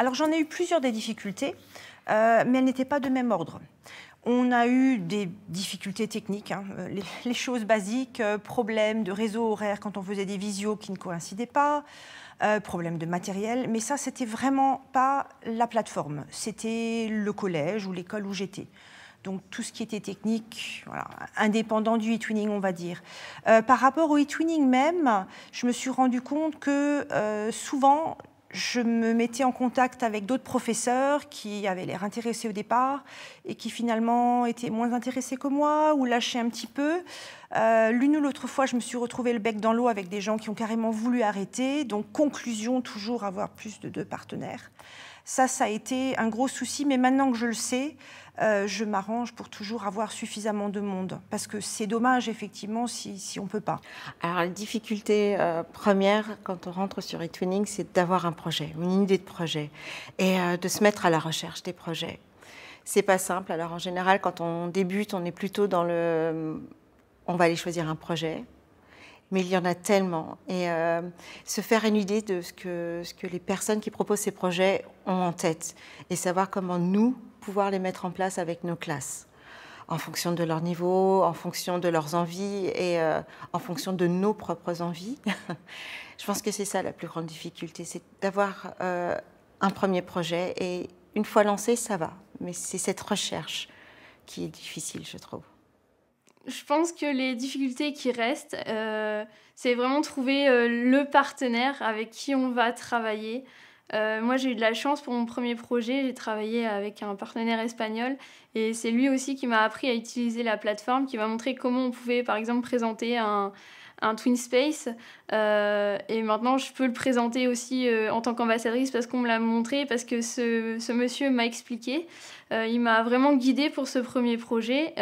Alors j'en ai eu plusieurs des difficultés, mais elles n'étaient pas de même ordre. On a eu des difficultés techniques, hein, les choses basiques, problèmes de réseau horaire quand on faisait des visios qui ne coïncidaient pas, problèmes de matériel, mais ça, c'était vraiment pas la plateforme, c'était le collège ou l'école où j'étais. Donc tout ce qui était technique, voilà, indépendant du e-twinning, on va dire. Par rapport au e-twinning même, je me suis rendu compte que souvent, je me mettais en contact avec d'autres professeurs qui avaient l'air intéressés au départ et qui finalement étaient moins intéressés que moi ou lâchaient un petit peu. L'une ou l'autre fois, je me suis retrouvée le bec dans l'eau avec des gens qui ont carrément voulu arrêter. Donc, conclusion, toujours avoir plus de 2 partenaires. Ça a été un gros souci, mais maintenant que je le sais, je m'arrange pour toujours avoir suffisamment de monde. Parce que c'est dommage, effectivement, si on ne peut pas. Alors, la difficulté première, quand on rentre sur eTwinning, c'est d'avoir un projet, une idée de projet, et de se mettre à la recherche des projets. C'est pas simple. Alors, en général, quand on débute, on est plutôt dans le... On va aller choisir un projet. Mais il y en a tellement. Et se faire une idée de ce que les personnes qui proposent ces projets ont en tête. Et savoir comment nous, pouvoir les mettre en place avec nos classes. En fonction de leur niveau, en fonction de leurs envies et en fonction de nos propres envies. Je pense que c'est ça la plus grande difficulté. C'est d'avoir un premier projet. Et une fois lancé, ça va. Mais c'est cette recherche qui est difficile, je trouve. Je pense que les difficultés qui restent, c'est vraiment trouver le partenaire avec qui on va travailler. Moi, j'ai eu de la chance pour mon premier projet. J'ai travaillé avec un partenaire espagnol et c'est lui aussi qui m'a appris à utiliser la plateforme, qui m'a montré comment on pouvait, par exemple, présenter un TwinSpace. Et maintenant, je peux le présenter aussi en tant qu'ambassadrice parce qu'on me l'a montré, parce que ce monsieur m'a expliqué. Il m'a vraiment guidée pour ce premier projet.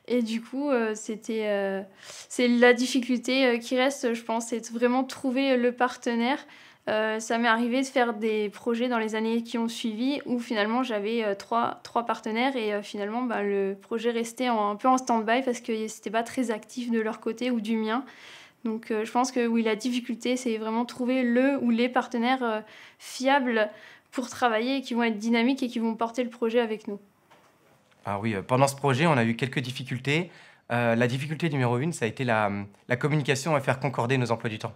Et du coup, c'est la difficulté qui reste, je pense, c'est vraiment trouver le partenaire. Ça m'est arrivé de faire des projets dans les années qui ont suivi où finalement j'avais trois partenaires et finalement le projet restait un peu en stand-by parce que c'était pas très actif de leur côté ou du mien. Donc je pense que oui, la difficulté, c'est vraiment trouver le ou les partenaires fiables pour travailler et qui vont être dynamiques et qui vont porter le projet avec nous. Ah oui, pendant ce projet, on a eu quelques difficultés. La difficulté numéro 1, ça a été la communication et faire concorder nos emplois du temps.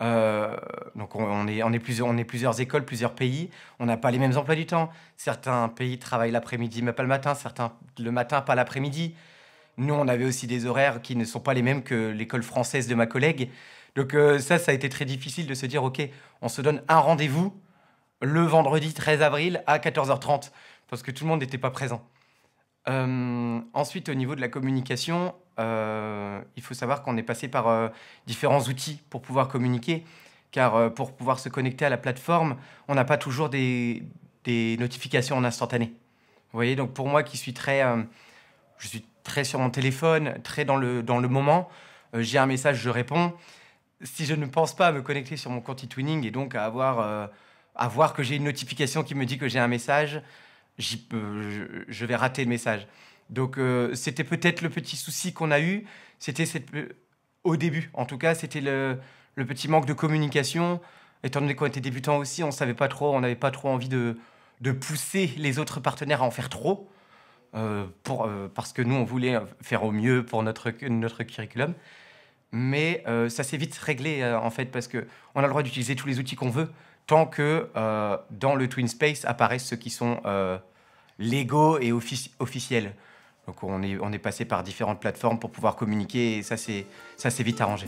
Donc on est plusieurs écoles, plusieurs pays. On n'a pas les mêmes emplois du temps. Certains pays travaillent l'après-midi, mais pas le matin. Certains le matin, pas l'après-midi. Nous, on avait aussi des horaires qui ne sont pas les mêmes que l'école française de ma collègue. Donc ça a été très difficile de se dire, OK, on se donne un rendez-vous le vendredi 13 avril à 14h30, parce que tout le monde n'était pas présent. Ensuite, au niveau de la communication, il faut savoir qu'on est passé par différents outils pour pouvoir communiquer, car pour pouvoir se connecter à la plateforme, on n'a pas toujours des notifications en instantané. Vous voyez, donc pour moi qui suis je suis très sur mon téléphone, très dans le moment, j'ai un message, je réponds. Si je ne pense pas à me connecter sur mon compte eTwinning et donc à voir que j'ai une notification qui me dit que j'ai un message, je vais rater le message. Donc c'était peut-être le petit souci qu'on a eu, au début en tout cas, c'était le petit manque de communication. Étant donné qu'on était débutant aussi, on savait pas trop, on n'avait pas trop envie de pousser les autres partenaires à en faire trop, parce que nous on voulait faire au mieux pour notre curriculum. Mais ça s'est vite réglé en fait, parce que on a le droit d'utiliser tous les outils qu'on veut, tant que dans le TwinSpace apparaissent ceux qui sont légaux et officiels. Donc on est passé par différentes plateformes pour pouvoir communiquer et ça s'est vite arrangé.